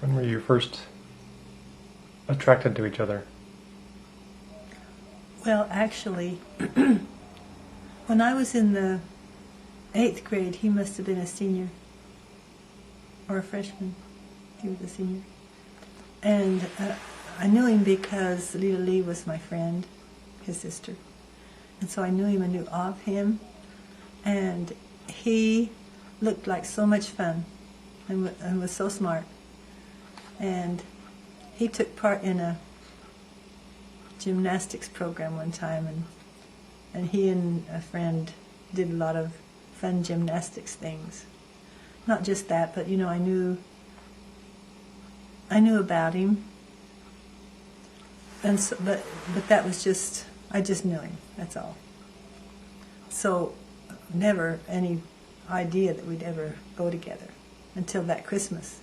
When were you first attracted to each other? Well, actually, when I was in the 8th grade, he must have been a senior or a freshman. He was a senior. And I knew him because Lila Lee was my friend, his sister. And so I knew him, I knew of him. And he looked like so much fun and was so smart. And he took part in a gymnastics program one time, and he and a friend did a lot of fun gymnastics things. Not just that, but I knew about him, and so, but that was just, I just knew him. That's all. So never any idea that we'd ever go together until that Christmas.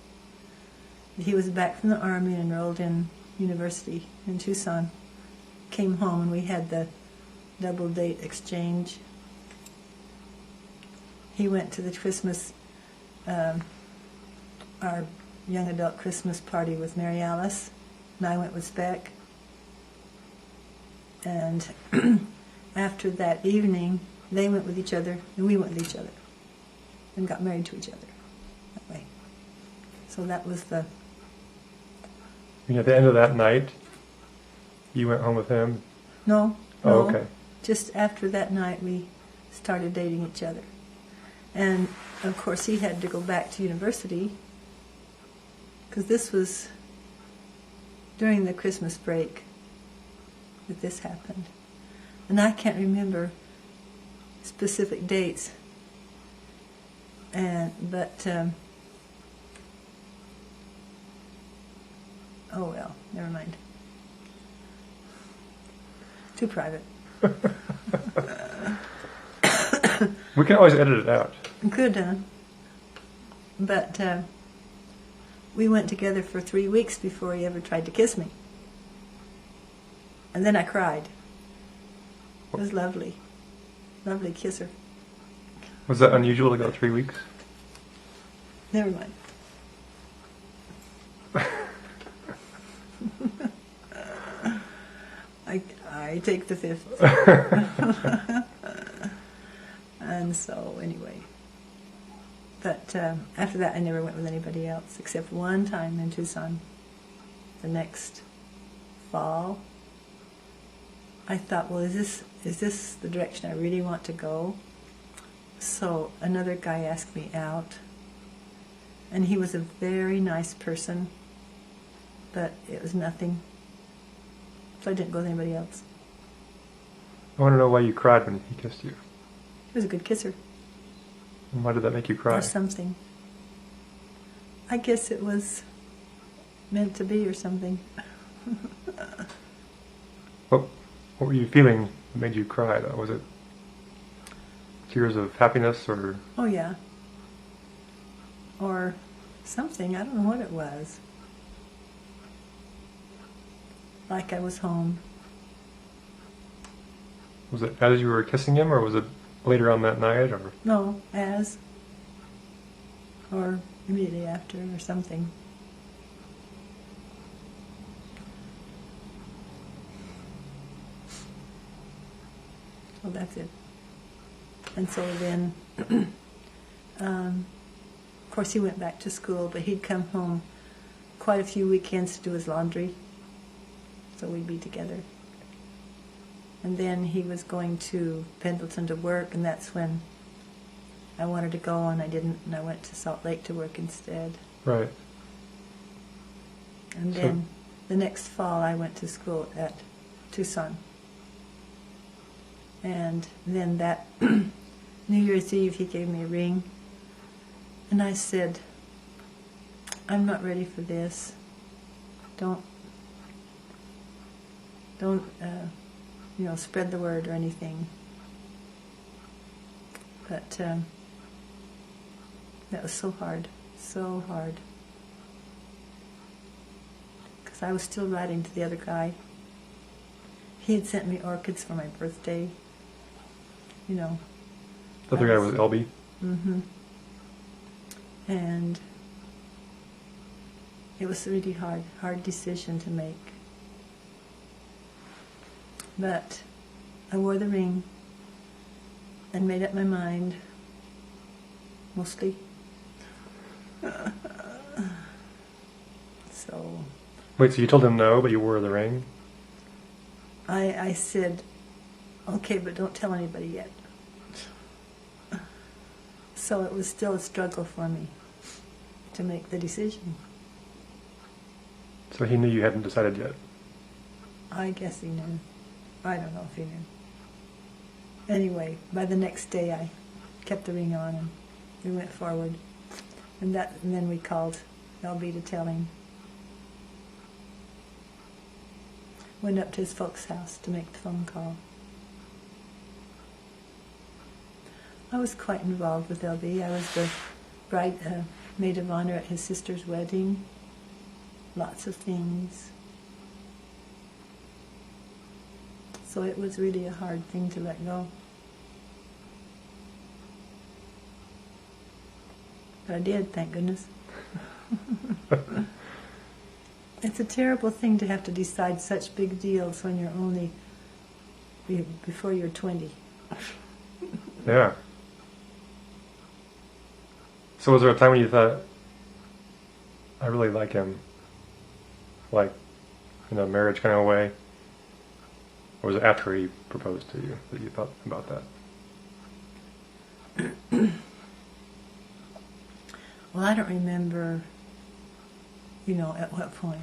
He was back from the Army and enrolled in university in Tucson. Came home and we had the double date exchange. He went to the Christmas, our young adult Christmas party with Mary Alice, and I went with Speck. And after that evening, they went with each other and we went with each other and got married to each other that way. So that was the... At the end of that night, you went home with him? No. Oh, okay. Just after that night, we started dating each other. And, of course, he had to go back to university, because this was during the Christmas break that this happened. And I can't remember specific dates, but oh well, never mind. Too private. We can always edit it out. Could, but we went together for 3 weeks before he ever tried to kiss me. And then I cried. It was lovely. Lovely kisser. Was that unusual to go 3 weeks? Never mind. I take the fifth. And so, anyway. But after that, I never went with anybody else, except one time in Tucson. The next fall, I thought, well, is this the direction I really want to go? So another guy asked me out, and he was a very nice person, but it was nothing. So I didn't go with anybody else. I want to know why you cried when he kissed you. He was a good kisser. And why did that make you cry? Or something. I guess it was meant to be or something. What were you feeling that made you cry, though? Was it tears of happiness or... Oh, yeah. Or something. I don't know what it was. Like I was home. Was it as you were kissing him, or was it later on that night, or... No, as. Or immediately after, or something. Well, that's it. And so then, of course, he went back to school, but he'd come home quite a few weekends to do his laundry. So we'd be together. And then he was going to Pendleton to work, and that's when I wanted to go, and I didn't, and I went to Salt Lake to work instead. Right. And then the next fall I went to school at Tucson. And then that New Year's Eve he gave me a ring, and I said, I'm not ready for this. Don't spread the word or anything. But that was so hard, so hard. Because I was still writing to the other guy. He had sent me orchids for my birthday. The other guy was Elby? Mm-hmm. And It was a really hard decision to make. But I wore the ring and made up my mind, mostly. So Wait, so you told him no, but you wore the ring? I said, okay, but don't tell anybody yet. So it was still a struggle for me to make the decision. So he knew you hadn't decided yet? I guess he knew. I don't know if he knew. Anyway, by the next day I kept the ring on and we went forward. And then we called LB to tell him. Went up to his folks' house to make the phone call. I was quite involved with LB. I was the maid of honor at his sister's wedding. Lots of things. So it was really a hard thing to let go. But I did, thank goodness. It's a terrible thing to have to decide such big deals when you're only before you're 20. Yeah. So was there a time when you thought, I really like him, like in a marriage kind of way? Or was it after he proposed to you that you thought about that? Well, I don't remember, at what point.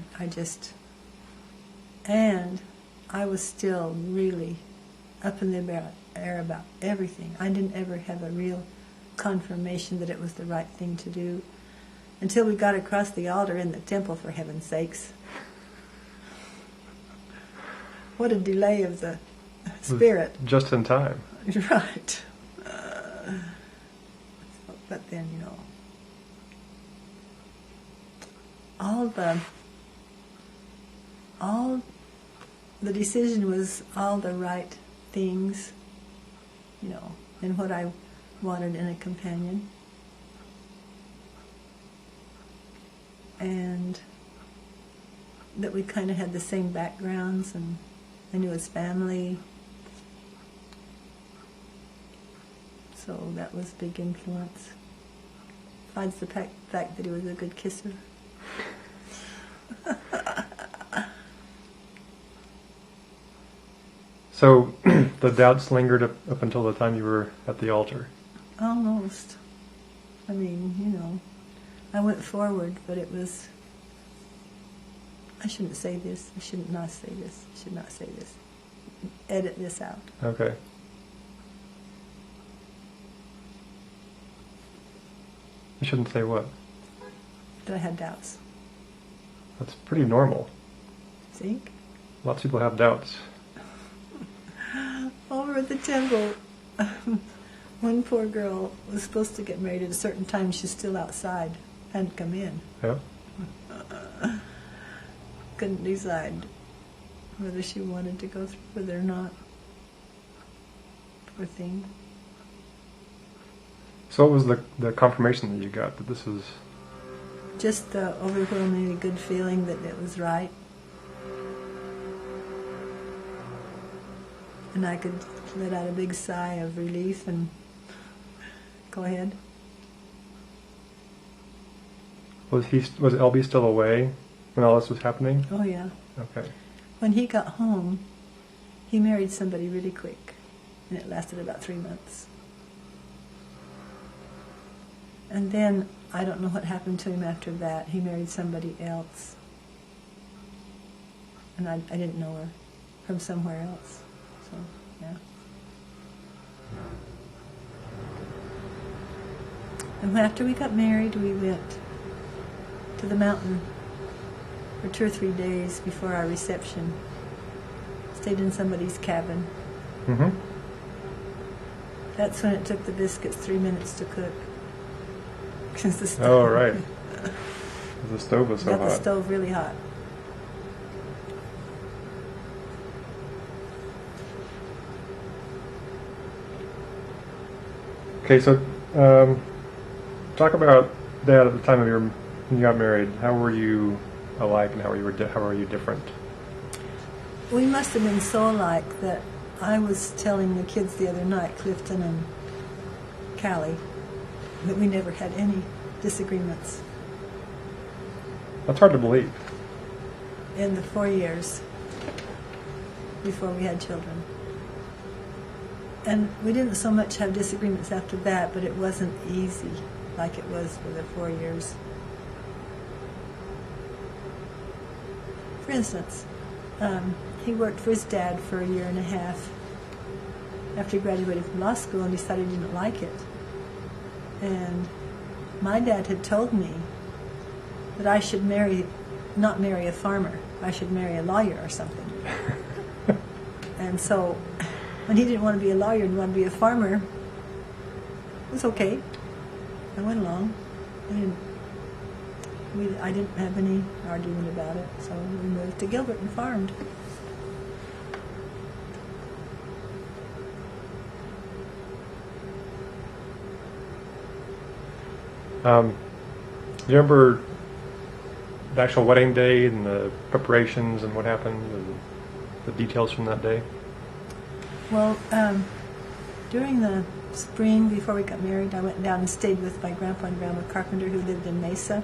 And I was still really up in the air about everything. I didn't ever have a real confirmation that it was the right thing to do until we got across the altar in the temple, for heaven's sakes. What a delay of the spirit. Just in time. Right. But then, all the decision was all the right things, and what I wanted in a companion. And that we kind of had the same backgrounds, and I knew his family. So that was a big influence. Besides the fact that he was a good kisser. So the doubts lingered up until the time you were at the altar? Almost. I mean, I went forward, but it was, I shouldn't say this, I should not say this, I should not say this. Edit this out. Okay. You shouldn't say what? That I had doubts. That's pretty normal. Think? Lots of people have doubts. Over at the temple, one poor girl was supposed to get married at a certain time. She's still outside, hadn't come in. Yeah. Couldn't decide whether she wanted to go through with it or not. Poor thing. So what was the confirmation that you got that this was... Just the overwhelmingly good feeling that it was right. And I could let out a big sigh of relief and go ahead. Was LB still away when all this was happening? Oh yeah. Okay. When he got home, he married somebody really quick, and it lasted about 3 months. And then, I don't know what happened to him after that. He married somebody else. And I didn't know her from somewhere else. So, yeah. And after we got married, we went to the mountain for 2 or 3 days before our reception. Stayed in somebody's cabin. Mm-hmm. That's when it took the biscuits 3 minutes to cook. Since the stove. Oh, right. The stove was so Got hot. the stove really hot. Okay, so talk about Dad at the time of your When you got married, how were you alike and how were you different? We must have been so alike that I was telling the kids the other night, Clifton and Callie, that we never had any disagreements That's hard to believe. in the 4 years before we had children. And we didn't so much have disagreements after that, but it wasn't easy like it was for the 4 years. For instance, he worked for his dad for 1.5 years after he graduated from law school and decided he didn't like it. And my dad had told me that I should not marry a farmer. I should marry a lawyer or something. And so when he didn't want to be a lawyer and wanted to be a farmer, it was okay. I went along. I didn't have any argument about it, so we moved to Gilbert and farmed. Do you remember the actual wedding day and the preparations and what happened and the details from that day? Well, during the spring before we got married, I went down and stayed with my grandpa and grandma Carpenter, who lived in Mesa.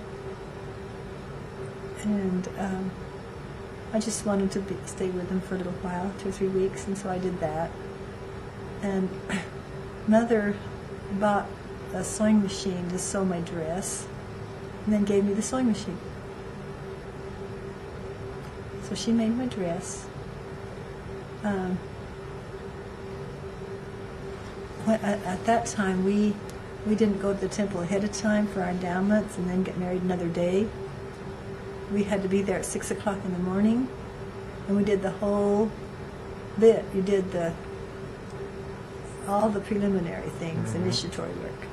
And I just wanted to stay with them for a little while, 2 or 3 weeks, and so I did that. And Mother bought a sewing machine to sew my dress, and then gave me the sewing machine. So she made my dress. At that time, we didn't go to the temple ahead of time for our endowments and then get married another day. We had to be there at 6 o'clock in the morning, and we did the whole bit. You did all the preliminary things, initiatory work.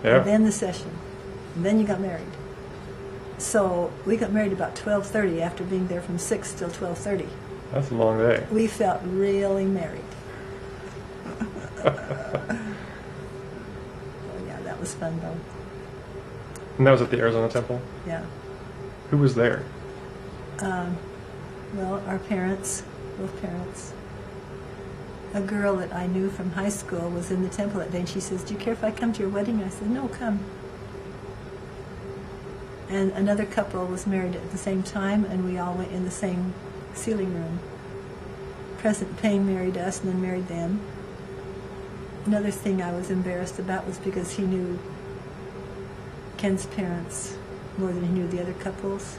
Yeah. And then the session. And then you got married. So we got married about 12:30 after being there from 6 till 12:30. That's a long day. We felt really married. Oh yeah, that was fun though. And that was at the Arizona Temple? Yeah. Who was there? Well, our parents, both parents. A girl that I knew from high school was in the temple that day, and she says, "Do you care if I come to your wedding?" I said, "No, come." And another couple was married at the same time, and we all went in the same sealing room. President Payne married us and then married them. Another thing I was embarrassed about was because he knew Ken's parents more than he knew the other couples,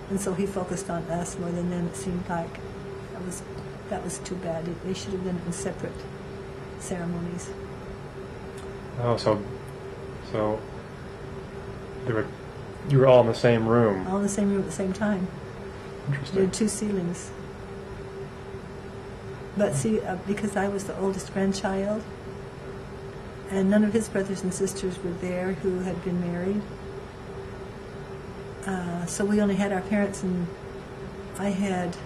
and so he focused on us more than them. It seemed like that was too bad. They should have done it in separate ceremonies. Oh, so you were all in the same room. All in the same room at the same time. We Interesting. did 2 ceilings. But see, because I was the oldest grandchild, and none of his brothers and sisters were there who had been married, so we only had our parents, and I had,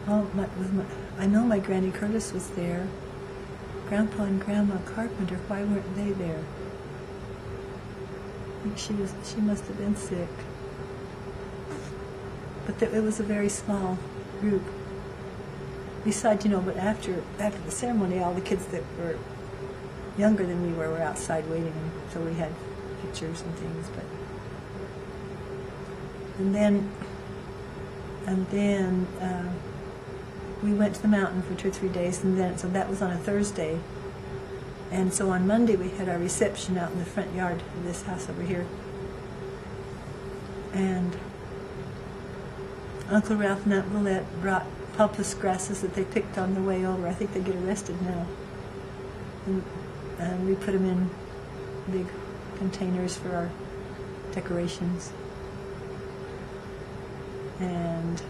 I know my Granny Curtis was there. Grandpa and Grandma Carpenter, why weren't they there? I think she must have been sick. But it was a very small group. Besides, but after the ceremony, all the kids that were younger than we were outside waiting, and so we had pictures and things. And then we went to the mountain for 2 or 3 days, and so that was on a Thursday. And so on Monday we had our reception out in the front yard of this house over here. And Uncle Ralph and Aunt Willette brought pulpus grasses that they picked on the way over. I think they get arrested now. And we put them in big containers for our decorations. And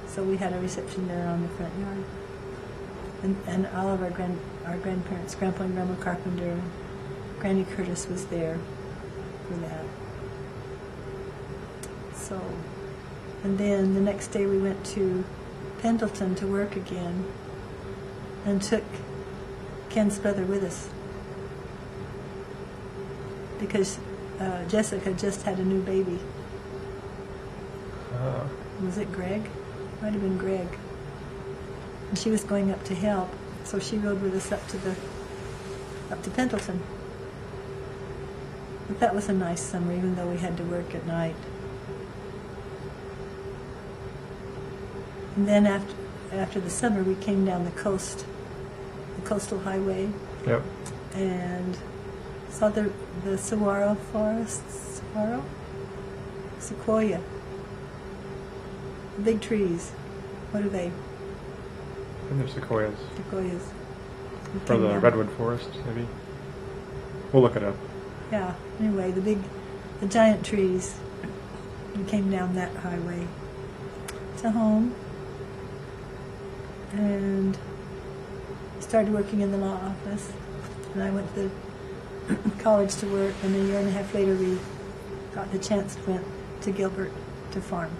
so we had a reception there on the front yard. And all of our grandparents, Grandpa and Grandma Carpenter, Granny Curtis was there for that. So, and then the next day we went to Pendleton to work again, and took Ken's brother with us, because Jessica just had a new baby. Uh, Was it Greg? Might have been Greg. And she was going up to help, so she rode with us up to Pendleton. But that was a nice summer, even though we had to work at night. And then after the summer, we came down the coastal highway, yep. and saw the saguaro forests. Sequoia. The big trees. What are they? And there's sequoias. Sequoias. We Or came the down- redwood forest, maybe. We'll look it up. Yeah. Anyway, the giant trees. We came down that highway to home, and started working in the law office. And I went to college to work, and a year and a half later we got the chance to went to Gilbert to farm.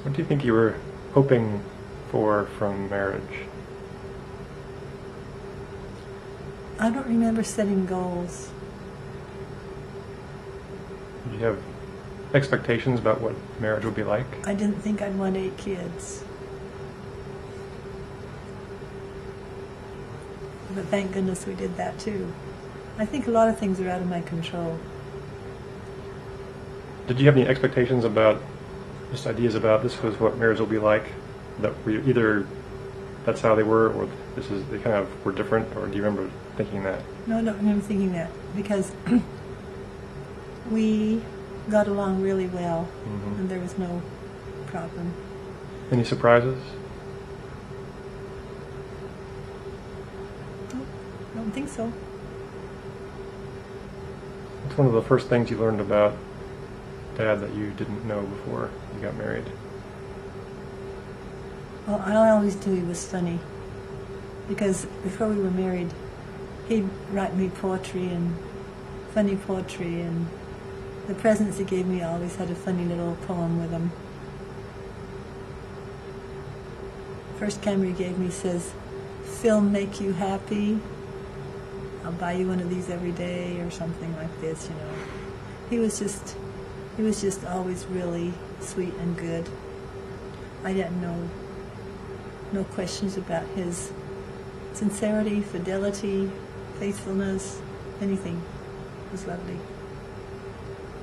What do you think you were hoping for from marriage? I don't remember setting goals. Did you have expectations about what marriage would be like? I didn't think I'd want 8 kids. But thank goodness we did that too. I think a lot of things are out of my control. Did you have any expectations about, just ideas about this was what marriage will be like? That we either that's how they were, or they kind of were different, or do you remember thinking that? No, I don't remember thinking that, because we got along really well, Mhm. and there was no problem. Any surprises? Nope, I don't think so. What's one of the first things you learned about Dad that you didn't know before you got married? Well, I always knew he was funny, because before we were married, he'd write me poetry and funny poetry, and the presents he gave me always had a funny little poem with them. First camera he gave me says, "Film make you happy? I'll buy you one of these every day," or something like this, you know. He was just always really sweet and good. I didn't know no questions about his sincerity, fidelity, faithfulness, anything. It was lovely.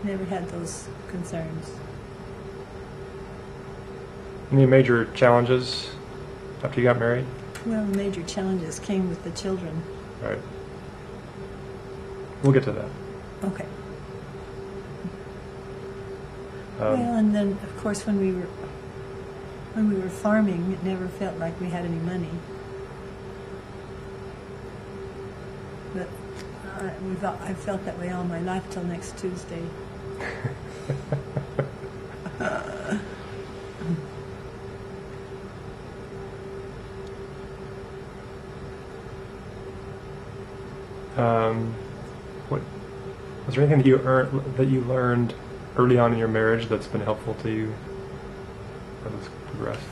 Never had those concerns. Any major challenges after you got married? Well, the major challenges came with the children. Right. We'll get to that. Okay. Well, and then of course when we were farming, it never felt like we had any money. But I felt that way all my life till next Tuesday. What was there anything that you learned early on in your marriage that's been helpful to you as it's progressed?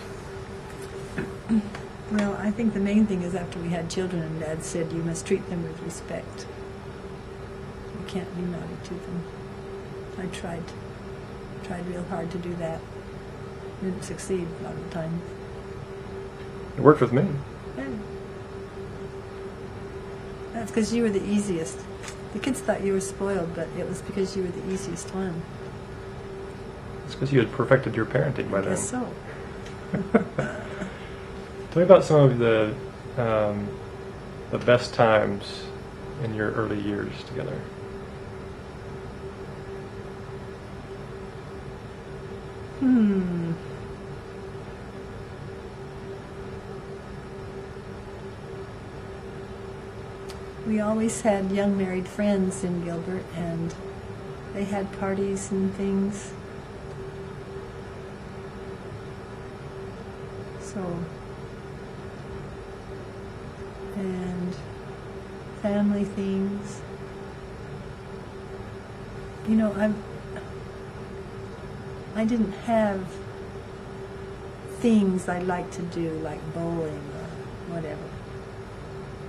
Well, I think the main thing is after we had children, and Dad said you must treat them with respect. You can't be naughty to them. I tried real hard to do that. Didn't succeed a lot of the time. It worked with me. Yeah. That's because you were the easiest. The kids thought you were spoiled, but it was because you were the easiest one. It's because you had perfected your parenting by I then. guess so. Tell me about some of the best times in your early years together. We always had young married friends in Gilbert, and they had parties and things. So, and family things. You know, I didn't have things I liked to do, like bowling or whatever.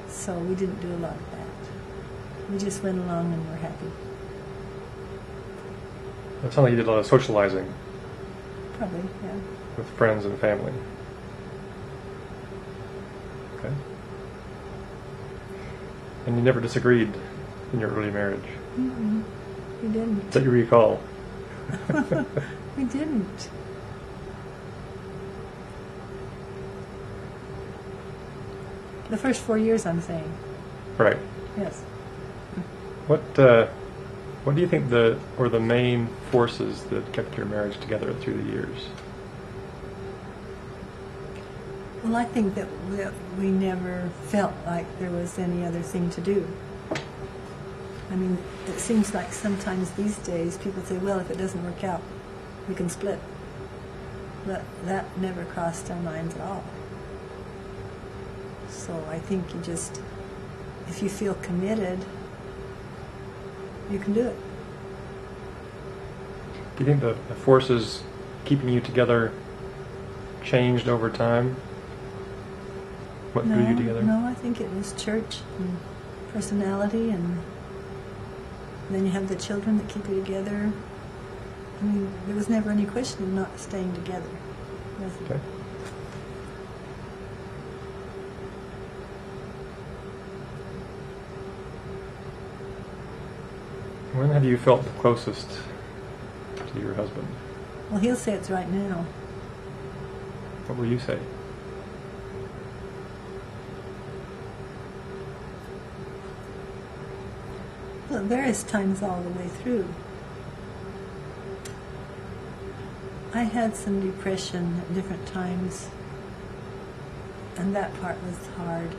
So we didn't do a lot of that. We just went along and were happy. It sounds like you did a lot of socializing Probably, yeah. with friends and family. Okay. And you never disagreed in your early marriage? Mm-mm. We didn't. That you recall? We didn't. The first 4 years, I'm saying. Right. Yes. What do you think were the main forces that kept your marriage together through the years? Well, I think that we never felt like there was any other thing to do. I mean, it seems like sometimes these days people say, well, if it doesn't work out, we can split. But that never crossed our minds at all. So I think if you feel committed, you can do it. Do you think the forces keeping you together changed over time? What drew you together? No, I think it was church and personality, and then you have the children that keep you together. I mean, there was never any question of not staying together. Was it? Okay. When have you felt the closest to your husband? Well, he'll say it's right now. What will you say? Well, at various times all the way through. I had some depression at different times, and that part was hard.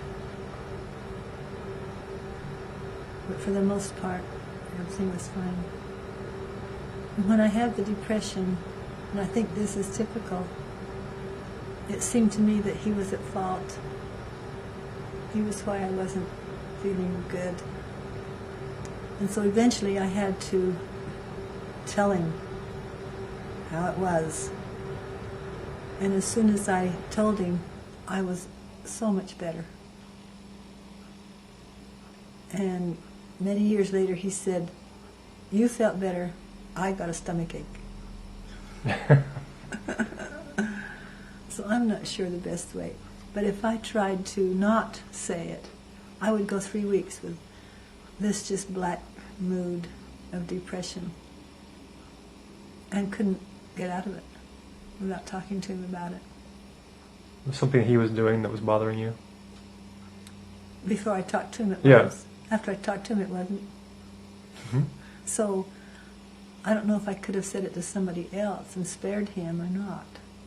But for the most part, everything was fine. And when I had the depression, and I think this is typical, it seemed to me that he was at fault. He was why I wasn't feeling good. And so eventually I had to tell him how it was. And as soon as I told him, I was so much better. And many years later he said, "You felt better, I got a stomach ache." So I'm not sure the best way. But if I tried to not say it, I would go 3 weeks with this just black mood of depression and couldn't get out of it without talking to him about it. Was something he was doing that was bothering you? Before I talked to him, it Yeah. was. After I talked to him, it wasn't. Mm-hmm. So I don't know if I could have said it to somebody else and spared him or not.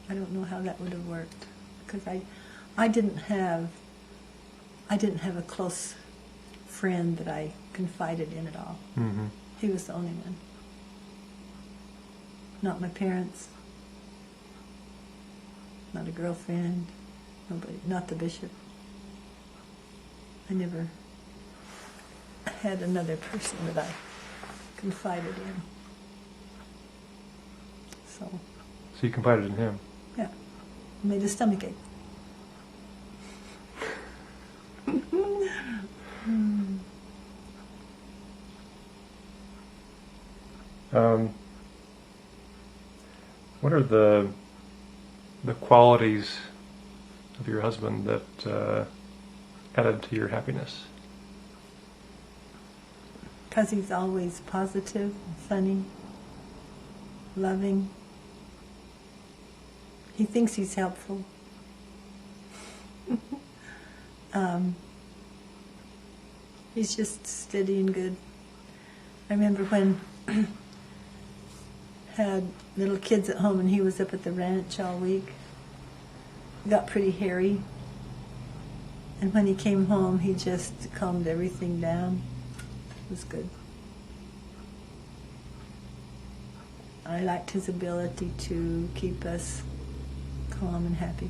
I don't know how that would have worked, because I didn't have a close friend that I confided in at all. Mm-hmm. He was the only one. Not my parents, not a girlfriend, nobody, not the bishop. I never had another person that I confided in. So you confided in him? yeah, it made a stomach ache. What are the qualities of your husband that added to your happiness? Because he's always positive, funny, loving. He thinks he's helpful. He's just steady and good. I remember when had little kids at home and he was up at the ranch all week. He got pretty hairy. And when he came home, he just calmed everything down. It was good. I liked his ability to keep us calm and happy.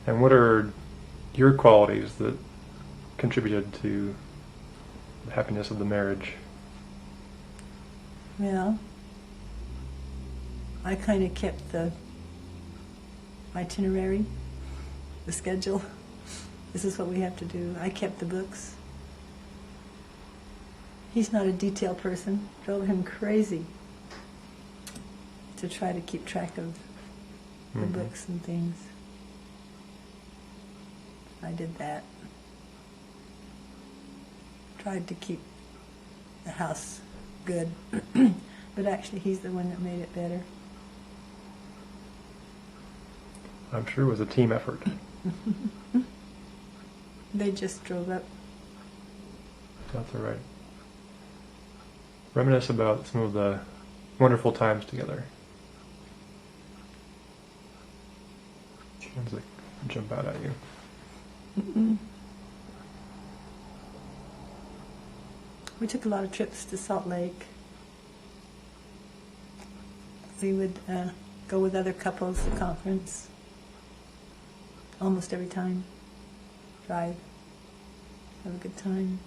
And what are your qualities that contributed to the happiness of the marriage? Well, I kind of kept the itinerary. the schedule. This is what we have to do. I kept the books. He's not a detail person. Drove him crazy to try to keep track of the books and things. I did that. Tried to keep the house good. But actually he's the one that made it better. I'm sure it was a team effort. They just drove up. That's all right. Reminisce about some of the wonderful times together. Things that jump out at you. We took a lot of trips to Salt Lake. We would go with other couples to conference almost every time. Drive, have a good time.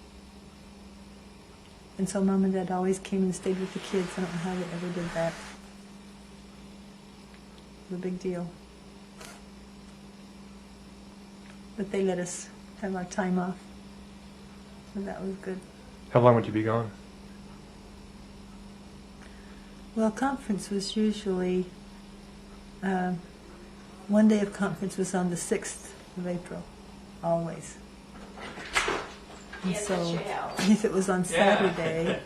And so Mom and Dad always came and stayed with the kids. I don't know how they ever did that. It was a big deal. But they let us have our time off. So that was good. How long would you be gone? Well, conference was usually, one day of conference was on the 6th of April, always. And so if it was on Saturday,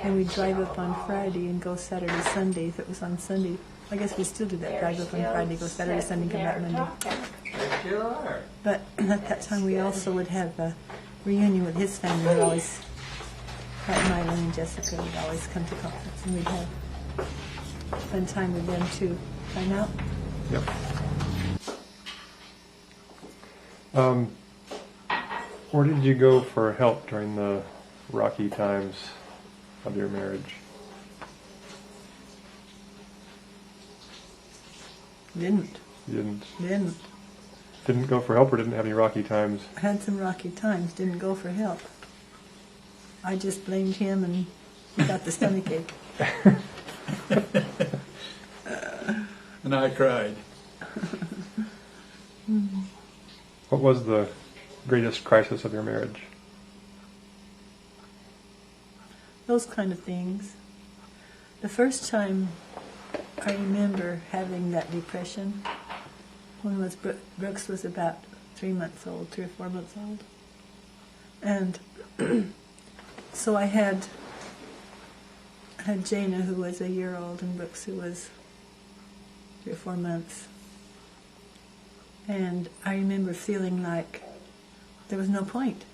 then we'd drive up on Friday and go Saturday, Sunday. If it was on Sunday, I guess we still do that, drive up on Friday, go Saturday, Sunday, come back Monday. But at that time we also would have a reunion with his family. We'd always, like Mylene and Jessica, would always come to conference, and we'd have fun time with them too. Find out? Yep. Where did you go for help during the rocky times of your marriage? Didn't. You Didn't. didn't go for help, or didn't have any rocky times? Had some rocky times, didn't go for help. I just blamed him and he got the stomach ache. And I cried. What was the greatest crisis of your marriage? Those kind of things. The first time I remember having that depression when Brooks was about 3 months old, 3 or 4 months old. And so I had Jana, who was a year old, and Brooks, who was 3 or 4 months. And I remember feeling like there was no point.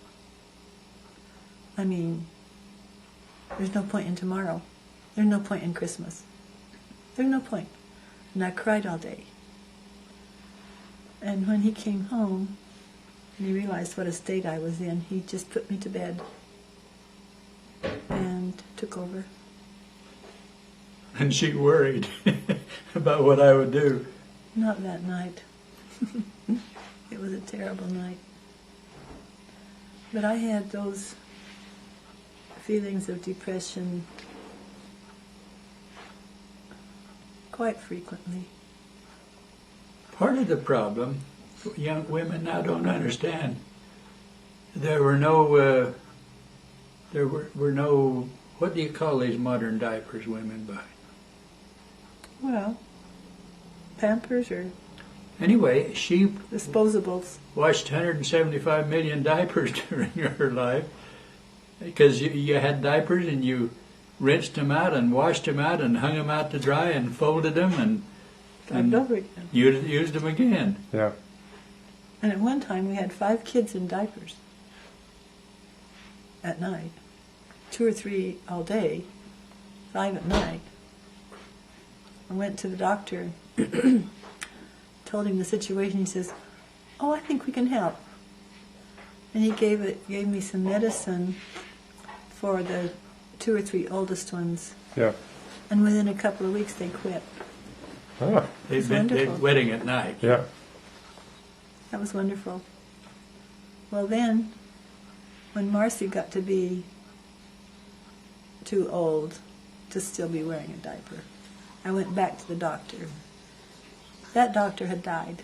I mean, there's no point in tomorrow. There's no point in Christmas. There's no point. And I cried all day. And when he came home, and he realized what a state I was in, he just put me to bed and took over. And she worried about what I would do. Not that night. It was a terrible night. But I had those feelings of depression quite frequently. Part of the problem, young women now don't understand, there were no, what do you call these modern diapers women buy? Well, Pampers or Anyway, she disposables. washed 175 million diapers during her life because you had diapers and you rinsed them out and washed them out and hung them out to dry and folded them and Over again. used them again. Yeah. And at one time we had 5 kids in diapers at night. 2 or 3 all day, 5 at night. I went to the doctor, told him the situation. He says, "Oh, I think we can help." And he gave me some medicine for the 2 or 3 oldest ones. Yeah. And within a couple of weeks they quit. Ah. They'd wonderful. wedding at night. Yeah. That was wonderful. Well then, when Marcy got to be too old to still be wearing a diaper, I went back to the doctor. That doctor had died.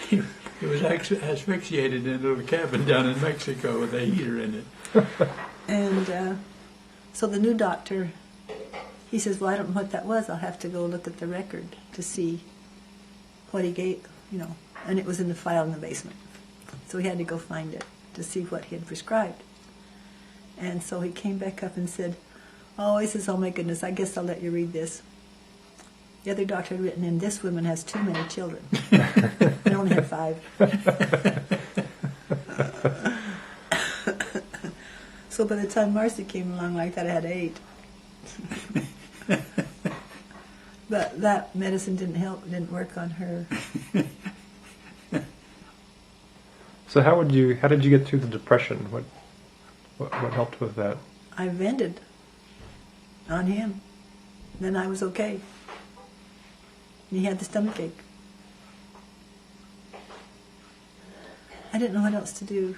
he was asphyxiated in a little cabin down in Mexico with a heater in it. And so the new doctor, he says, well, I don't know what that was. I'll have to go look at the record to see what he gave, and it was in the file in the basement. So he had to go find it to see what he had prescribed. And so he came back up and said, oh, he says, oh my goodness, I guess I'll let you read this. The other doctor had written in, this woman has too many children. I only had 5. So by the time Marcy came along like that, I had 8. But that medicine didn't help, it didn't work on her. So how did you get through the depression? What helped with that? I vented on him. Then I was okay. And he had the stomach ache. I didn't know what else to do.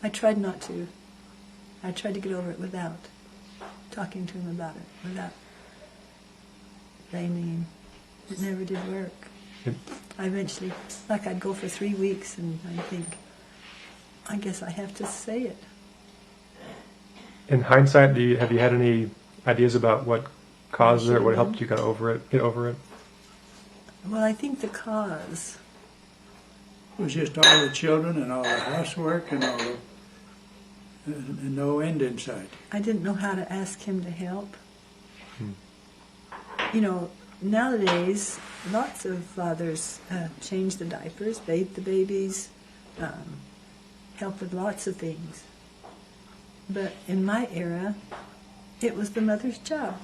I tried not to. I tried to get over it without talking to him about it, without blaming him. It never did work. I eventually, I'd go for 3 weeks and I'd think, I guess I have to say it. In hindsight, have you had any ideas about what caused it, what helped you get over it? Well, I think the cause It was just all the children and all the housework and and no end in sight. I didn't know how to ask him to help. Nowadays, lots of fathers change the diapers, bathe the babies, help with lots of things. But in my era, it was the mother's job.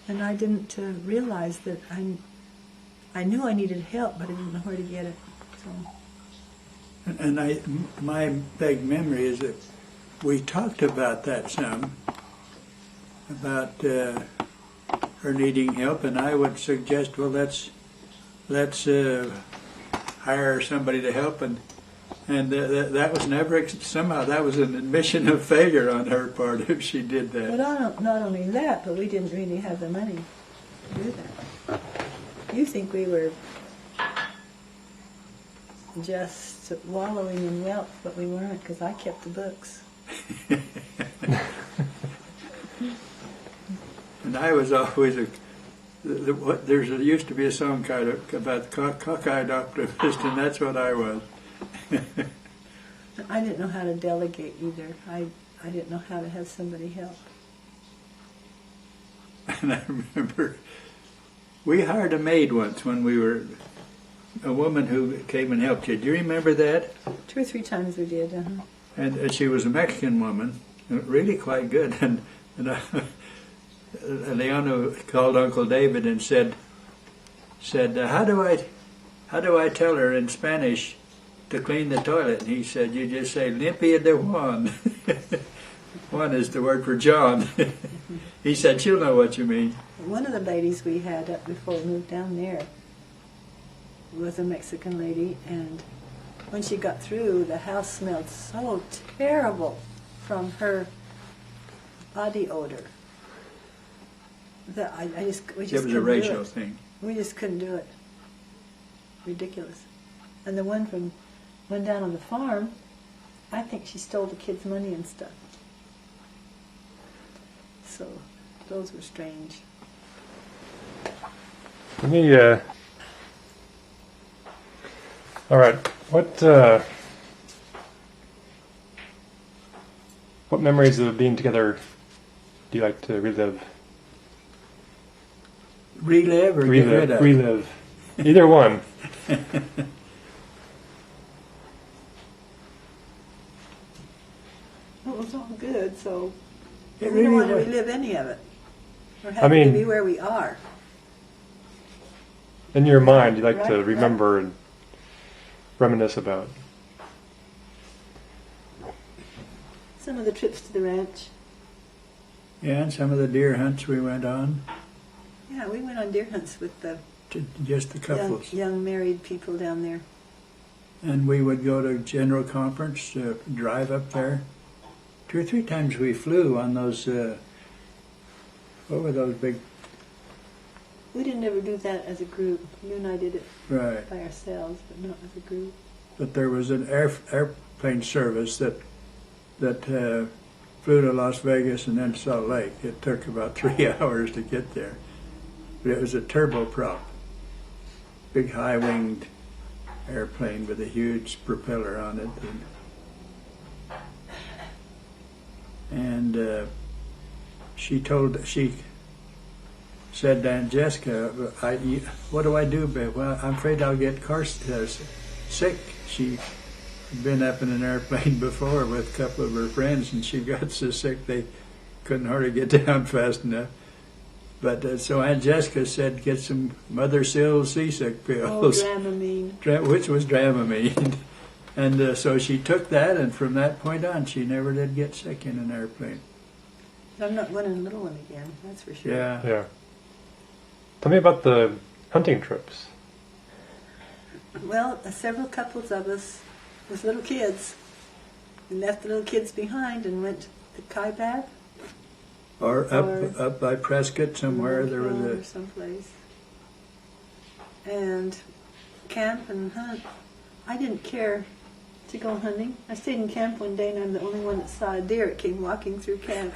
And I didn't realize that I knew I needed help, but I didn't know where to get it. So. And my vague memory is that we talked about that some, about her needing help, and I would suggest, well, let's hire somebody to help, and that was never, somehow that was an admission of failure on her part if she did that. But not only that, but we didn't really have the money to do that. You think we were just wallowing in wealth, but we weren't, because I kept the books. And I was always there used to be a song about cockeyed optimist, and that's what I was. I didn't know how to delegate either. I didn't know how to have somebody help. And I remember we hired a maid once when we were a woman who came and helped you. Do you remember that? 2 or 3 times we did. And she was a Mexican woman, really quite good. And Leona called Uncle David and said, how do I tell her in Spanish to clean the toilet? And he said, you just say, limpia de Juan. Juan is the word for John. He said, she'll know what you mean. One of the ladies we had up before we moved down there was a Mexican lady, and when she got through, the house smelled so terrible from her body odor that we just it was couldn't a racial do it. thing. We just couldn't do it. Ridiculous. And the one down on the farm, I think she stole the kids' money and stuff. So those were strange. Let me, all right, what memories of being together do you like to relive? Relive or get rid of? Relive. Either one. Well, it was all good, so It we don't want to was. relive any of it. We're happy to be where we are. In your mind, you like Right, to right. remember and reminisce about. Some of the trips to the ranch. Yeah, and some of the deer hunts we went on, Yeah, we went on deer hunts with the just the couples. young married people down there. And we would go to general conference, drive up there. 2 or 3 times we flew on those, what were those big We didn't ever do that as a group. You and I did it Right. by ourselves, but not as a group. But there was an airplane service that flew to Las Vegas and then Salt Lake. It took about 3 hours to get there. But it was a turboprop, big high-winged airplane with a huge propeller on it. And she said to Aunt Jessica, what do I do, babe? Well, I'm afraid I'll get sick. She'd been up in an airplane before with a couple of her friends, and she got so sick they couldn't hardly get down fast enough. But so Aunt Jessica said, get some Mother Sill seasick pills. Oh, Dramamine. Which was Dramamine. And so she took that, and from that point on, she never did get sick in an airplane. I'm not running a little one again, that's for sure. Yeah. Yeah. Tell me about the hunting trips. Well, several couples of us with little kids. We left the little kids behind and went to Kaibab. Or up by Prescott somewhere, there was or someplace. And camp and hunt. I didn't care to go hunting. I stayed in camp one day and I'm the only one that saw a deer. It came walking through camp.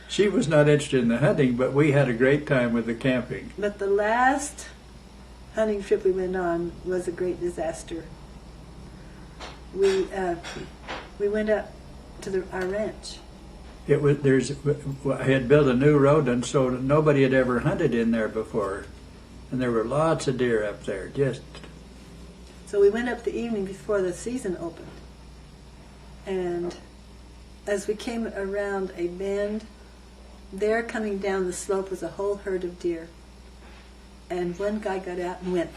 She was not interested in the hunting, but we had a great time with the camping. But the last hunting trip we went on was a great disaster. We went up to our ranch. I had built a new road, and so nobody had ever hunted in there before, and there were lots of deer up there. So we went up the evening before the season opened, and as we came around a bend, there coming down the slope was a whole herd of deer. And one guy got out and went,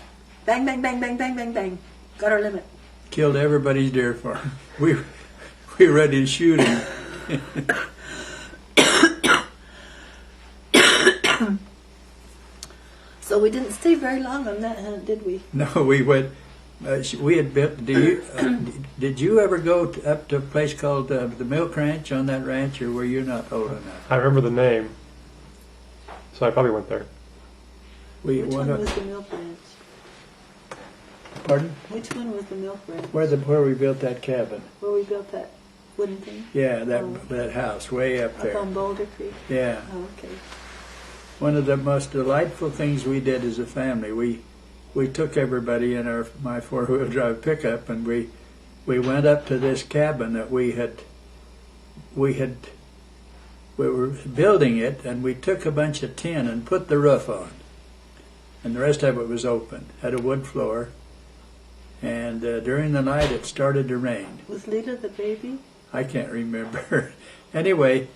bang, bang, bang, bang, bang, bang, bang. Got our limit. Killed everybody's deer farm. We were ready to shoot him. So we didn't stay very long on that hunt, did we? No, we went. We had built. Did you ever go up to a place called the Milk Ranch on that ranch, or were you not old enough? I remember the name, so I probably went there. Which one was the Milk Ranch? Pardon? Which one was the Milk Ranch? Where we built that cabin. Where we built that wooden thing? Yeah, that house way up there. Up on Boulder Creek? Yeah. Oh, okay. One of the most delightful things we did as a family, we took everybody in my four-wheel drive pickup, and we went up to this cabin that we were building it, and we took a bunch of tin and put the roof on, and the rest of it was open. Had a wood floor, and during the night it started to rain. Was Lita the baby? I can't remember. Anyway,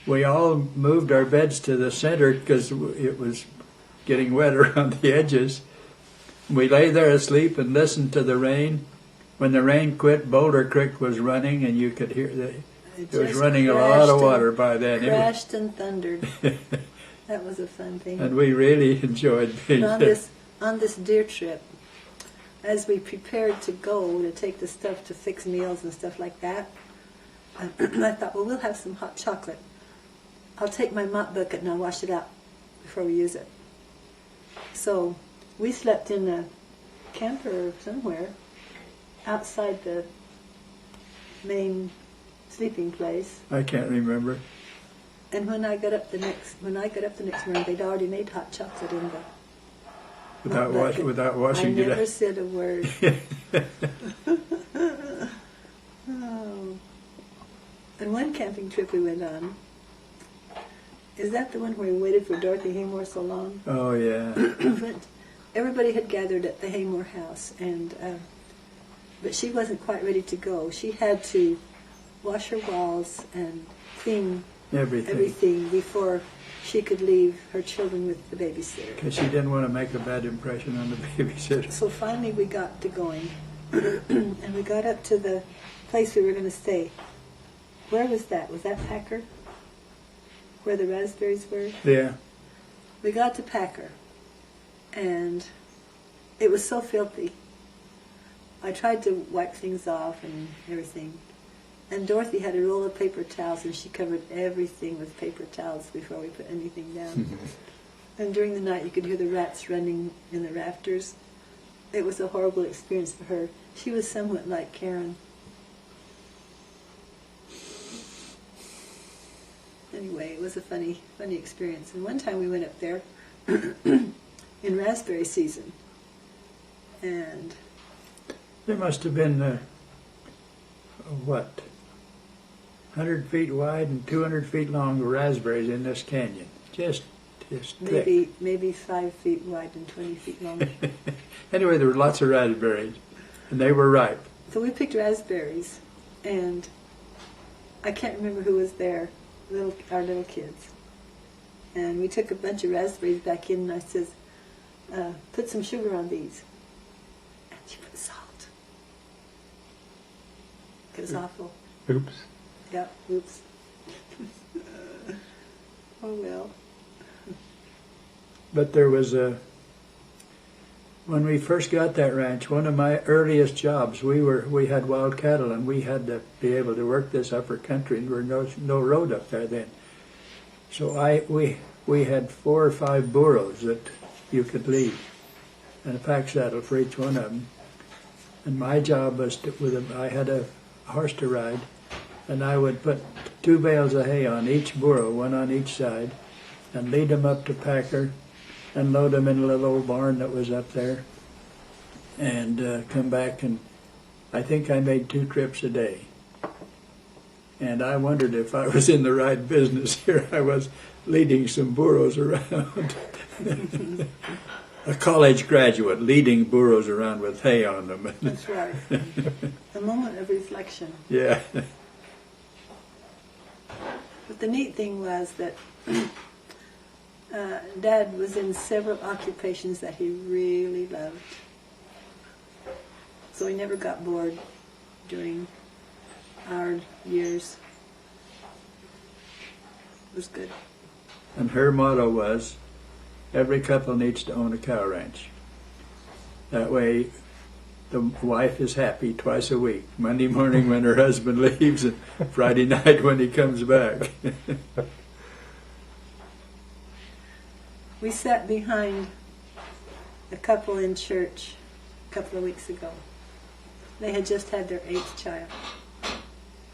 we all moved our beds to the center because it was getting wet around the edges. We lay there asleep and listened to the rain. When the rain quit, Boulder Creek was running, and you could hear it was running a lot of water by then. Crashed and thundered. That was a fun thing. And we really enjoyed being there. On this deer trip, as we prepared to go to take the stuff to fix meals and stuff like that, I thought, well, we'll have some hot chocolate. I'll take my mop bucket and I'll wash it out before we use it. So we slept in a camper somewhere outside the main sleeping place. I can't remember. And when I got up the next morning, they'd already made hot chocolate in the Without washing it I never up. said a word. Oh. And one camping trip we went on, is that the one where we waited for Dorothy Haymore so long? Oh, yeah. But everybody had gathered at the Haymore house, and but she wasn't quite ready to go. She had to wash her walls and clean everything before she could leave her children with the babysitter. Because she didn't want to make a bad impression on the babysitter. So finally we got to going, and we got up to the place we were going to stay. Where was that? Was that Packer? Where the raspberries were? Yeah. We got to Packer, and it was so filthy. I tried to wipe things off and everything, And Dorothy had a roll of paper towels, and she covered everything with paper towels before we put anything down. And during the night, you could hear the rats running in the rafters. It was a horrible experience for her. She was somewhat like Karen. Anyway, it was a funny experience. And one time we went up there in raspberry season, and There must have been, 100 feet wide and 200 feet long raspberries in this canyon. Just thick. maybe 5 feet wide and 20 feet long. Anyway, there were lots of raspberries, and they were ripe. So we picked raspberries, and I can't remember who was there, our little kids. And we took a bunch of raspberries back in, and I says, put some sugar on these. And she put salt. It was awful. Oops. Yeah, oops. Oh well. But there was when we first got that ranch, one of my earliest jobs, we had wild cattle, and we had to be able to work this upper country, and there was no road up there then. So we had 4 or 5 burros that you could lead, and a pack saddle for each one of them. And my job was I had a horse to ride, and I would put 2 bales of hay on each burro, one on each side, and lead them up to Packer, and load them in a little old barn that was up there, and come back, and I think I made 2 trips a day. And I wondered if I was in the right business. Here I was leading some burros around. A college graduate leading burros around with hay on them. That's right. A moment of reflection. Yeah. But the neat thing was that Dad was in several occupations that he really loved. So he never got bored during our years. It was good. And her motto was, every couple needs to own a cow ranch. That way the wife is happy twice a week. Monday morning when her husband leaves, and Friday night when he comes back. We sat behind a couple in church a couple of weeks ago. They had just had their 8th child.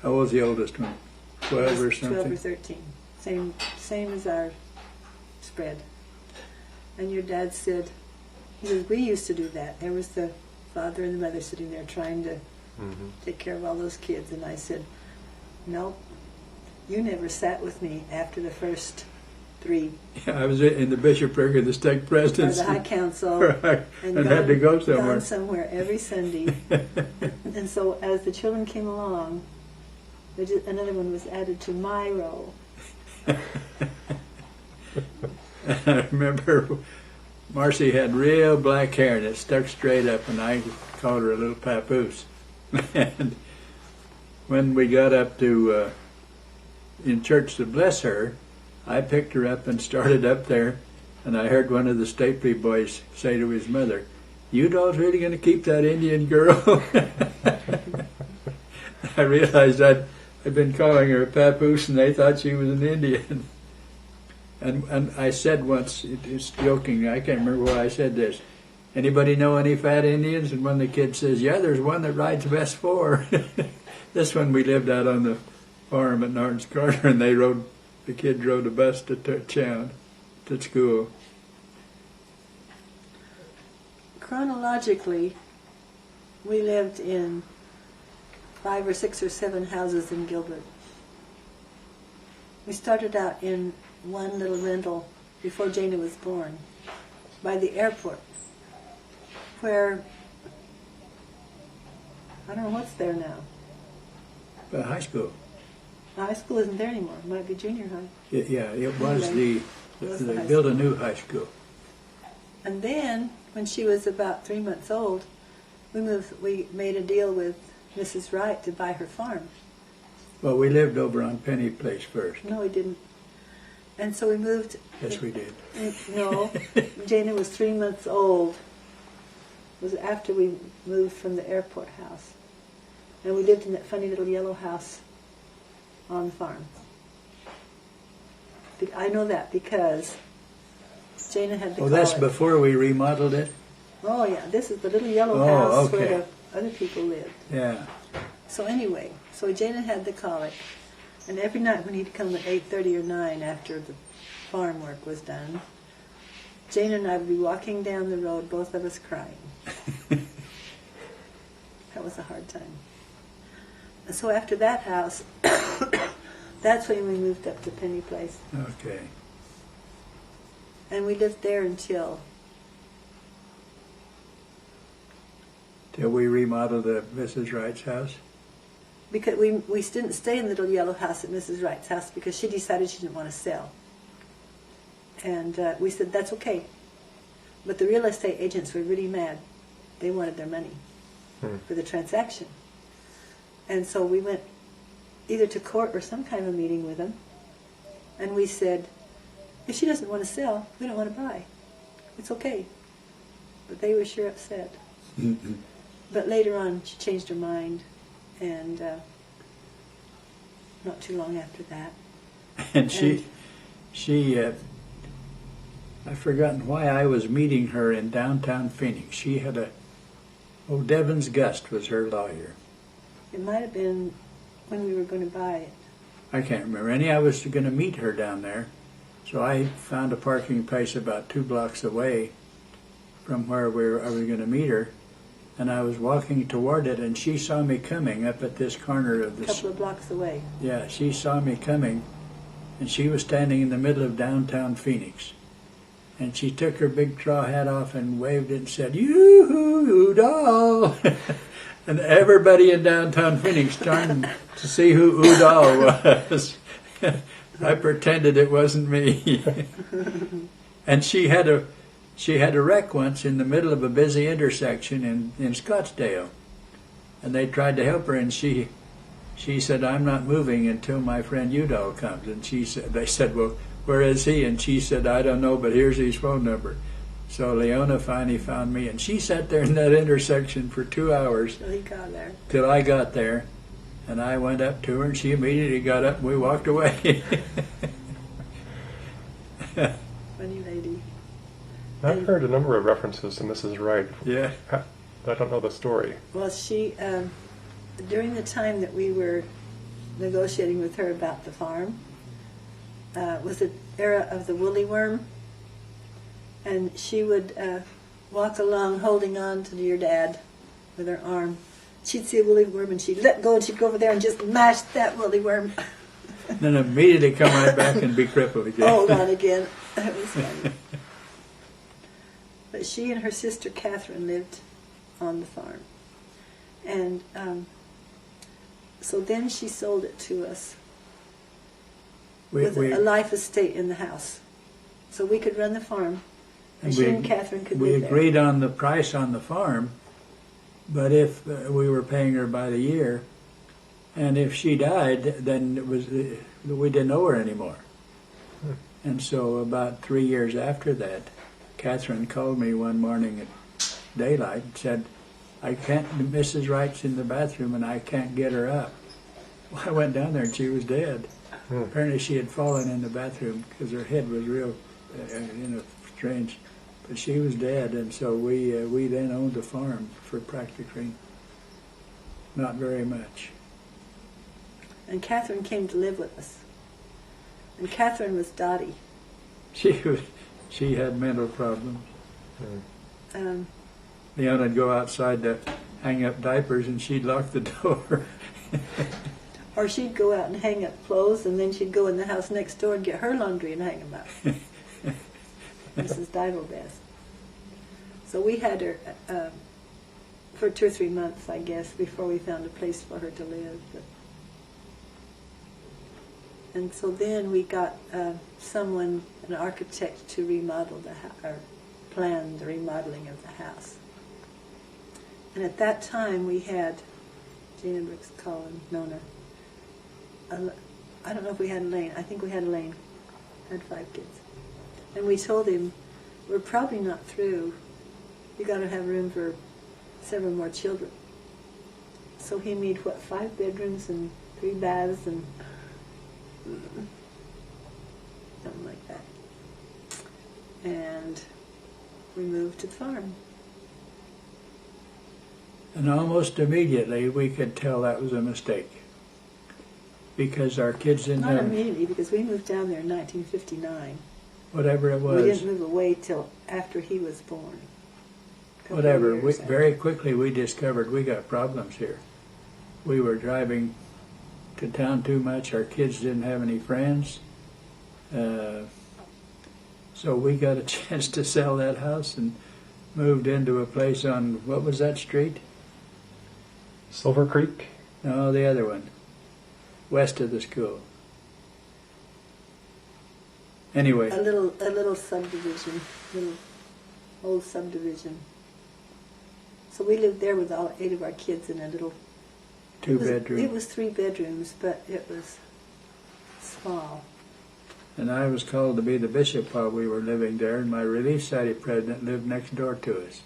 How old's the oldest one? 12 or something? 12 or 13. Same as our spread. And your dad said, he says, we used to do that. There was the father and the mother sitting there trying to take care of all those kids. And I said, nope, you never sat with me after the first 3. Yeah, I was in the bishopric of the stake presidency. Or the high council. Right. And had to go somewhere. Gone somewhere every Sunday. And so as the children came along, another one was added to my roll. I remember Marcy had real black hair and it stuck straight up, and I called her a little papoose. And when we got up to in church to bless her, I picked her up and started up there, and I heard one of the Stapley boys say to his mother, "You dolls really going to keep that Indian girl?" I realized I'd been calling her a papoose, and they thought she was an Indian. And I said once, it's joking, I can't remember why I said this, anybody know any fat Indians? And one of the kids says, yeah, there's one that rides Vest 4. This one we lived out on the farm at Norton's Corner, and the kids rode a bus to town, to school. Chronologically, we lived in 5 or 6 or 7 houses in Gilbert. We started out in one little rental before Jana was born, by the airport, where, I don't know what's there now. High school. High school isn't there anymore. It might be junior high. It was Anyway, they built a new high school. And then, when she was about 3 months old, we made a deal with Mrs. Wright to buy her farm. Well, we lived over on Penny Place first. No, we didn't. And so we moved. Yes, we did. No, Jana was 3 months old. It was after we moved from the airport house. And we lived in that funny little yellow house on the farm. I know that because Jana had the Oh, that's colic. before we remodeled it? Oh yeah, this is the little yellow Oh, house okay. where the other people lived. Yeah. So anyway, so Jana had the colic, and every night when he'd come at 8:30 or 9 after the farm work was done, Jana and I would be walking down the road, both of us crying. That was a hard time. And so after that house, that's when we moved up to Penny Place. Okay. And we lived there until Till we remodeled the Mrs. Wright's house? because we didn't stay in the little yellow house at Mrs. Wright's house because she decided she didn't want to sell. And we said, that's okay. But the real estate agents were really mad. They wanted their money for the transaction. And so we went either to court or some kind of a meeting with them. And we said, if she doesn't want to sell, we don't want to buy. It's okay. But they were sure upset. But later on, she changed her mind. And not too long after that. And I've forgotten why I was meeting her in downtown Phoenix. She had Devins Gust was her lawyer. It might have been when we were going to buy it. I can't remember. I was going to meet her down there. So I found a parking place about 2 blocks away from where I was going to meet her. And I was walking toward it, and she saw me coming up at this corner of A this. couple of blocks away. Yeah, she saw me coming, and she was standing in the middle of downtown Phoenix. And she took her big straw hat off and waved it and said, "Yoo-hoo, Udall!" And everybody in downtown Phoenix turned to see who Udall was. I pretended it wasn't me. And she had a wreck once in the middle of a busy intersection in Scottsdale. And they tried to help her, and she said, "I'm not moving until my friend Udall comes." And they said, "Well, where is he?" And she said, "I don't know, but here's his phone number." So Leona finally found me, and she sat there in that intersection for 2 hours. Till he got there. Till I got there. And I went up to her, and she immediately got up, and we walked away. Funny lady. I've heard a number of references to Mrs. Wright. Yeah. I don't know the story. Well, she, during the time that we were negotiating with her about the farm, was the era of the woolly worm. And she would walk along holding on to your dad with her arm. She'd see a woolly worm and she'd let go and she'd go over there and just mash that woolly worm. Then immediately come right back and be crippled again. Hold on again. That was funny. But she and her sister Catherine lived on the farm. And so then she sold it to us with a life estate in the house. So we could run the farm. And she and Catherine could we live there. agreed on the price on the farm, but if we were paying her by the year, and if she died, then it was we didn't owe her anymore. And so about 3 years after that, Catherine called me one morning at daylight and said, Mrs. Wright's in the bathroom and I can't get her up. Well, I went down there and she was dead. Apparently she had fallen in the bathroom because her head was real, strange. But she was dead, and so we then owned the farm for practically not very much. And Catherine came to live with us. And Catherine was dotty. She had mental problems. Leona'd go outside to hang up diapers, and she'd lock the door. Or she'd go out and hang up clothes, and then she'd go in the house next door and get her laundry and hang them up. Mrs. Divalbeth. So we had her for 2 or 3 months, I guess, before we found a place for her to live. And so then we got an architect, to remodel or plan the remodeling of the house. And at that time we had Gina Brooks, Colin, Nona. I don't know if we had Elaine. I think we had Elaine. Had 5 kids. And we told him, we're probably not through. You got to have room for several more children. So he made, what, 5 bedrooms and 3 baths and something like that. And we moved to the farm. And almost immediately we could tell that was a mistake. Because our kids didn't Not have immediately, because we moved down there in 1959. whatever it We was. didn't move away till after he was born. Couple of Whatever. years after. Very quickly we discovered we got problems here. We were driving to town too much. Our kids didn't have any friends. So we got a chance to sell that house and moved into a place on, what was that street? Silver Creek? No, the other one. West of the school. Anyway, A little subdivision, little old subdivision. So we lived there with all 8 of our kids in a little two It bedroom. was 3 bedrooms, but it was small. And I was called to be the bishop while we were living there, and my Relief Society president lived next door to us.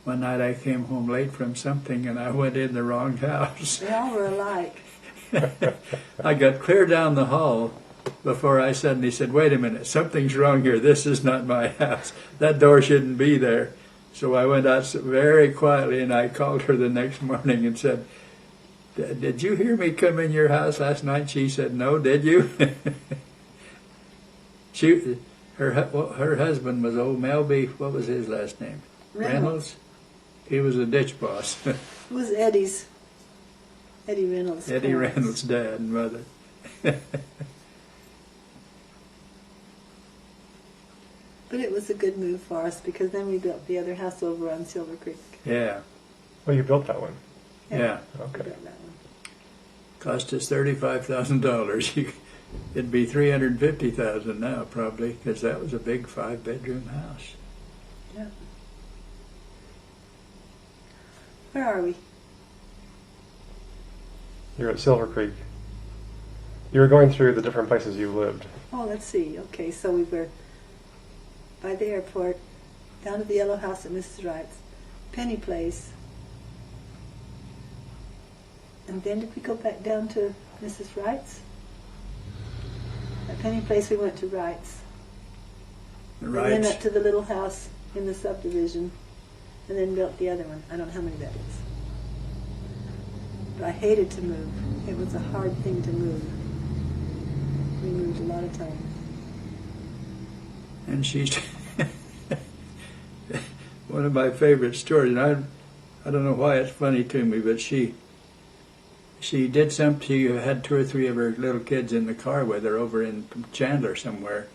One night I came home late from something and I went in the wrong house. They all were alike. I got clear down the hall before I suddenly said, wait a minute, something's wrong here. This is not my house. That door shouldn't be there. So I went out very quietly and I called her the next morning and said, did you hear me come in your house last night? She said, no, did you? Her husband was old Melby, what was his last name? Reynolds? He was a ditch boss. It was Eddie Reynolds' Eddie parents. Reynolds' dad and mother. But it was a good move for us because then we built the other house over on Silver Creek. Yeah, Well, you built that one. yeah. We Okay. built that one. Cost us $35,000. It'd be $350,000 now probably, because that was a big 5-bedroom house. Yeah. Where are we? You're at Silver Creek. You were going through the different places you lived. Oh, let's see. Okay, so we were by the airport, down to the yellow house at Mrs. Wright's, Penny Place, and then did we go back down to Mrs. Wright's? At Penny Place we went to Wright's. The And then Wrights, up to the little house in the subdivision, and then built the other one. I don't know how many that is. But I hated to move. It was a hard thing to move. We moved a lot of times. and she's one of my favorite stories. And I don't know why it's funny to me, but she did something. She had 2 or 3 of her little kids in the car with her over in Chandler somewhere,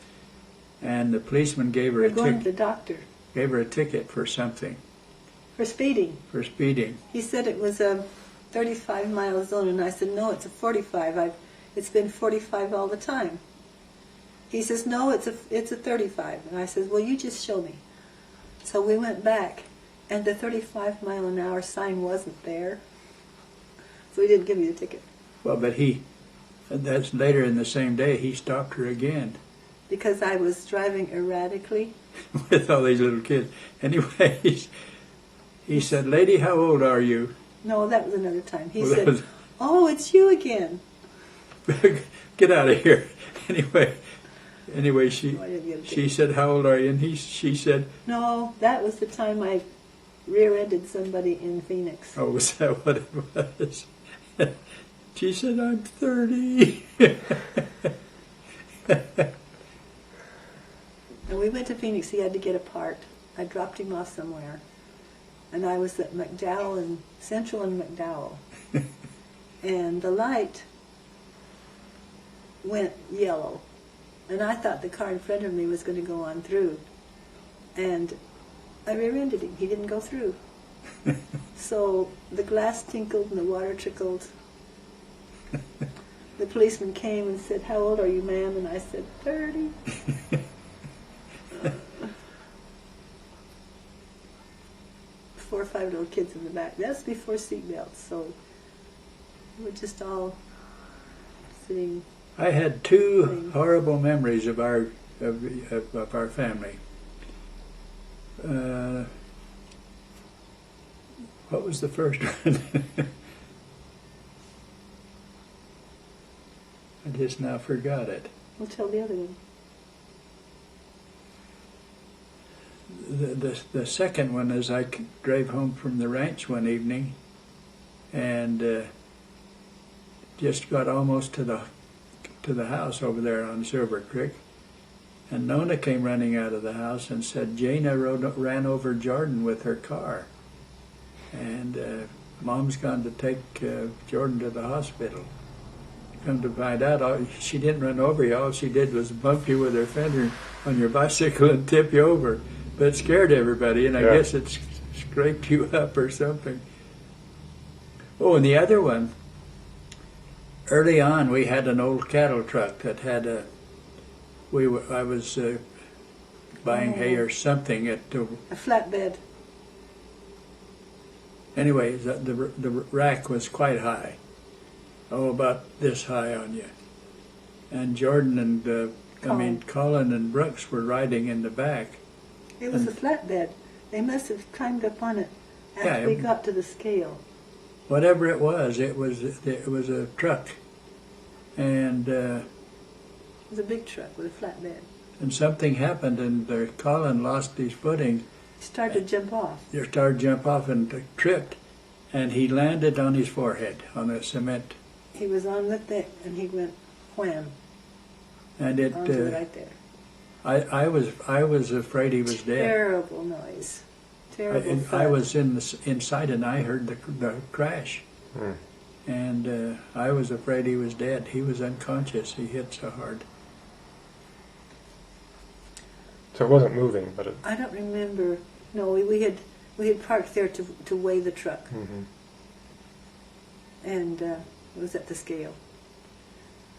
and the policeman gave her We're a going to ticket. the doctor Gave her a ticket for something, for speeding. for speeding. He said it was a 35-mile zone, and I said, no, it's a 45. It's been 45 all the time. He says, no, it's a 35. And I said, well, you just show me. So we went back, and the 35-mile-an-hour sign wasn't there. So he didn't give me the ticket. Well, but that's later in the same day, he stopped her again Because I was driving erratically. with all these little kids. Anyway, he said, lady, how old are you? No, that was another time. He Well, that said, was- oh, it's you again. Get out of here. Anyway, she Oh, I didn't get a she ticket. said, how old are you? And she said, No, that was the time I rear-ended somebody in Phoenix. oh, was that what it was? She said, I'm 30. And we went to Phoenix. He had to get a part. I dropped him off somewhere. And I was at McDowell and Central and McDowell. And the light went yellow. And I thought the car in front of me was going to go on through. And I rear-ended him. He didn't go through. So the glass tinkled and the water trickled. The policeman came and said, how old are you, ma'am? And I said, 30. 4 or 5 little kids in the back. That's before seatbelts, so we're just all sitting. I had 2 horrible memories of our family. What was the first one? I just now forgot it. We'll tell the other one. The second one is I drove home from the ranch one evening and just got almost to the house over there on Silver Creek, and Nona came running out of the house and said Jana ran over Jordan with her car, and Mom's gone to take Jordan to the hospital. Come to find out, she didn't run over you. All she did was bump you with her fender on your bicycle and tip you over. But it scared everybody, and I guess it scraped you up or something. Oh, and the other one, early on we had an old cattle truck that had I was buying hay or something at a flatbed. Anyway, the rack was quite high. Oh, about this high on you. And Jordan and Colin and Brooks were riding in the back. It was a flatbed. They must have climbed up on it after we got to the scale. Whatever it was a truck, and it was a big truck with a flatbed. And something happened, and Colin lost his footing. He started to jump off. He started to jump off and tripped, and he landed on his forehead on a cement. He was on with it, and he went wham. And it right there. I was afraid he was dead. Terrible noise. Terrible. I was inside, and I heard the crash. And I was afraid he was dead. He was unconscious. He hit so hard. So it wasn't moving, but it... I don't remember. No, we had parked there to weigh the truck. Mm-hmm. And it was at the scale.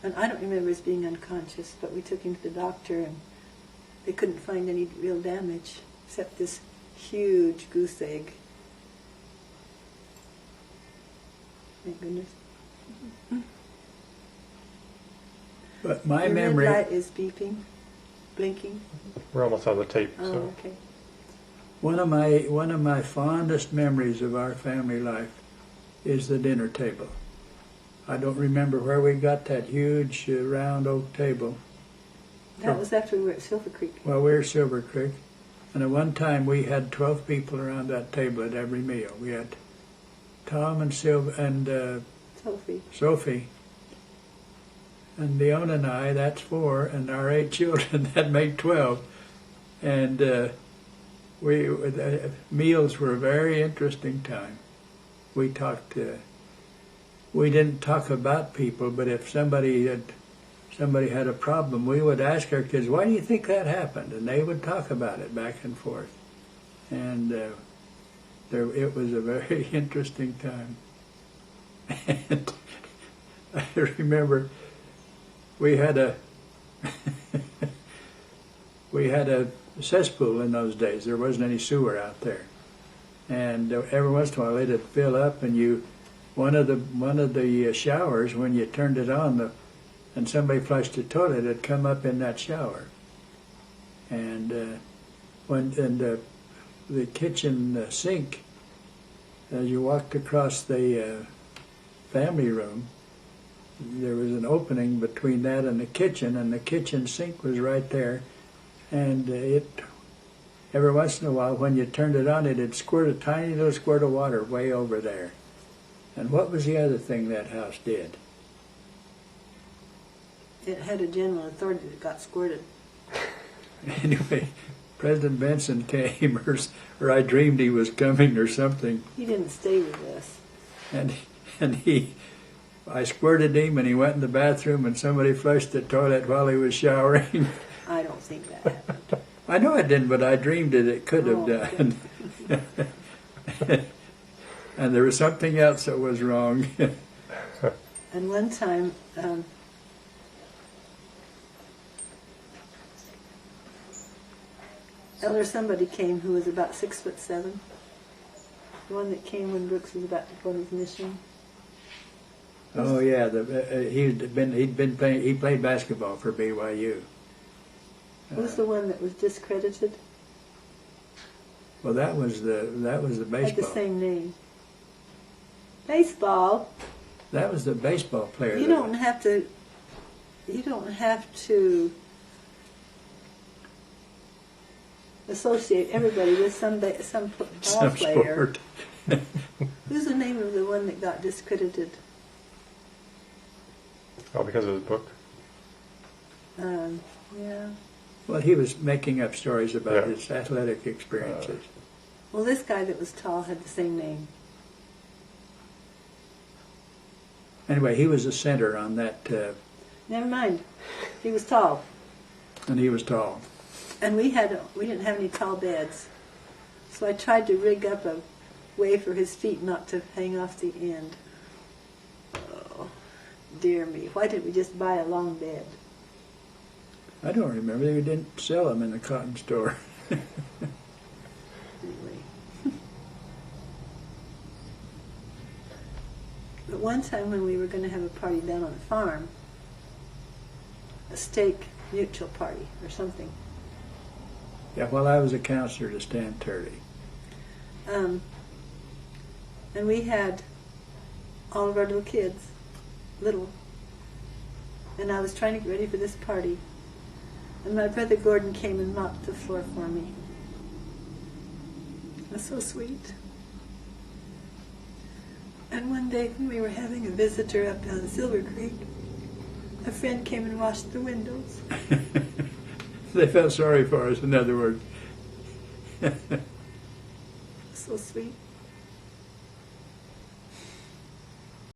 And I don't remember his being unconscious, but we took him to the doctor, and they couldn't find any real damage except this huge goose egg. Thank goodness. But my Your memory... red light is beeping, blinking. We're almost out of the tape. Oh, so. okay. One of my fondest memories of our family life is the dinner table. I don't remember where we got that huge round oak table. That was after we were at Silver Creek. Well, we were at Silver Creek, and at one time we had 12 people around that table at every meal. We had Tom and Sophie, and Leona and I, that's 4, and our 8 children, that made 12. And meals were a very interesting time. We talked. We didn't talk about people, but if somebody had a problem, we would ask our kids, "Why do you think that happened?" And they would talk about it back and forth. And it was a very interesting time. And I remember we had a cesspool in those days. There wasn't any sewer out there, and every once in a while it'd fill up, and one of the showers, when you turned it on, and somebody flushed the toilet, it'd come up in that shower. And the kitchen sink, as you walked across the family room, there was an opening between that and the kitchen sink was right there. And every once in a while, when you turned it on, it'd squirt a tiny little squirt of water way over there. And what was the other thing that house did? It had a general authority that got squirted. Anyway, President Benson came, or I dreamed he was coming or something. He didn't stay with us. And I squirted him, and he went in the bathroom, and somebody flushed the toilet while he was showering. I don't think that happened. I know it didn't, but I dreamed it could have done. And there was something else that was wrong. And one time, somebody came who was about 6'7". The one that came when Brooks was about to go on his mission. Oh yeah, he played basketball for BYU. What was the one that was discredited? Well, that was the baseball. Had the same name. Baseball. That was the baseball player. You don't have to you don't have to associate everybody with some ball Some player. sport. Who's the name of the one that got discredited? Oh, because of his book? Yeah. Well, he was making up stories about Yeah. his athletic experiences. Well, this guy that was tall had the same name. Anyway, he was a center on that, Never mind. He was tall, and he was tall. and we didn't have any tall beds, so I tried to rig up a way for his feet not to hang off the end. Oh, dear me! Why didn't we just buy a long bed? I don't remember. They didn't sell them in the cotton store. Anyway. But one time when we were going to have a party down on the farm, a stake mutual party or something, Yeah, well, I was a counselor to Stan Turley. and we had all of our little kids, and I was trying to get ready for this party, and my brother Gordon came and mopped the floor for me. It was so sweet. And one day when we were having a visitor up on Silver Creek, a friend came and washed the windows. They felt sorry for us, in other words. So sweet.